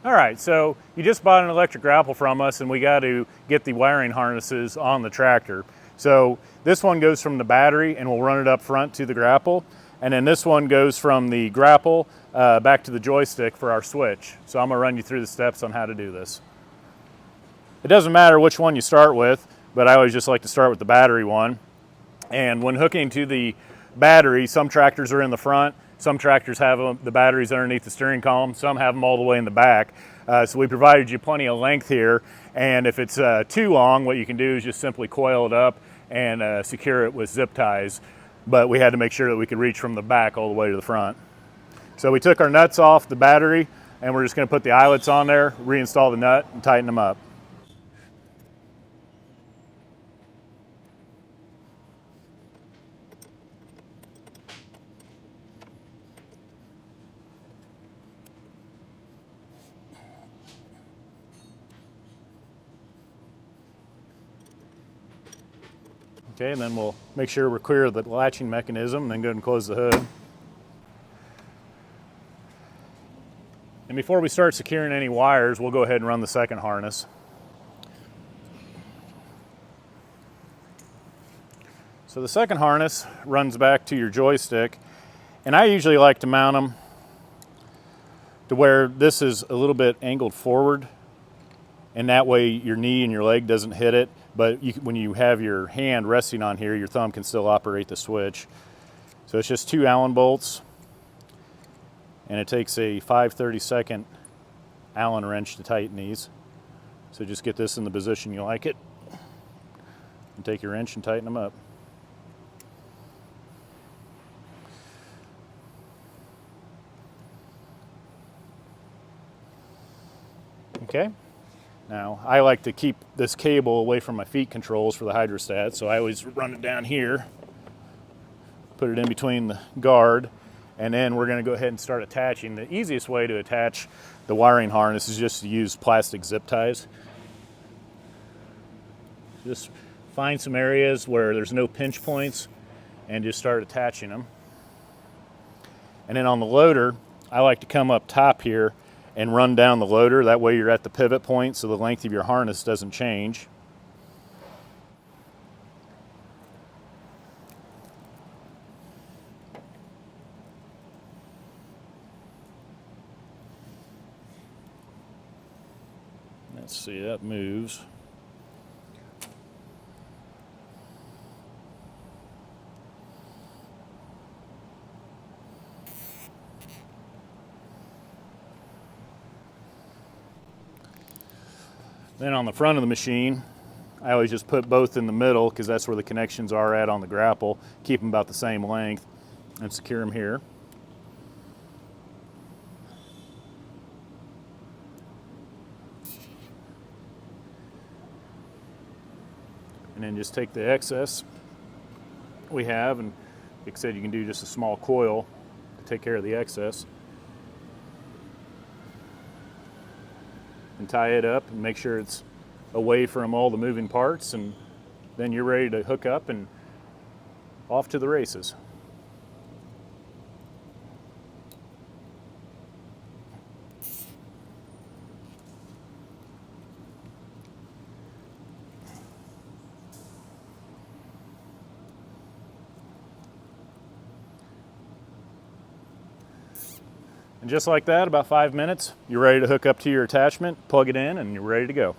All right, so you just bought an electric grapple from us and we got to get the wiring harnesses on the tractor. So this one goes from the battery and we'll run it up front to the grapple. And then this one goes from the grapple back to the joystick for our switch. So I'm gonna run you through the steps on how to do this. It doesn't matter which one you start with, but I always just like to start with the battery one. And when hooking to the battery, some tractors are in the front, some tractors have the batteries underneath the steering column, some have them all the way in the back. So we provided you plenty of length here, and if it's too long, what you can do is just simply coil it up and secure it with zip ties. But we had to make sure that we could reach from the back all the way to the front. So we took our nuts off the battery, and we're just going to put the eyelets on there, reinstall the nut, and tighten them up. Okay, and then we'll make sure we're clear of the latching mechanism, and then go ahead and close the hood. And before we start securing any wires, we'll go ahead and run the second harness. So the second harness runs back to your joystick, and I usually like to mount them to where this is a little bit angled forward, and that way your knee and your leg doesn't hit it, but when you have your hand resting on here, your thumb can still operate the switch. So it's just 2 Allen bolts, and it takes a 5/32 Allen wrench to tighten these. So just get this in the position you like it, and take your wrench and tighten them up. Okay. Now, I like to keep this cable away from my feet controls for the hydrostat, so I always run it down here, put it in between the guard, and then we're going to go ahead and start attaching. The easiest way to attach the wiring harness is just to use plastic zip ties. Just find some areas where there's no pinch points and just start attaching them. And then on the loader, I like to come up top here and run down the loader. That way you're at the pivot point so the length of your harness doesn't change. Let's see, that moves. Then on the front of the machine, I always just put both in the middle because that's where the connections are at on the grapple. Keep them about the same length and secure them here. And then just take the excess we have, and like I said, you can do just a small coil to take care of the excess. And tie it up and make sure it's away from all the moving parts, and then you're ready to hook up and off to the races. And just like that, about 5 minutes, you're ready to hook up to your attachment, plug it in, and you're ready to go.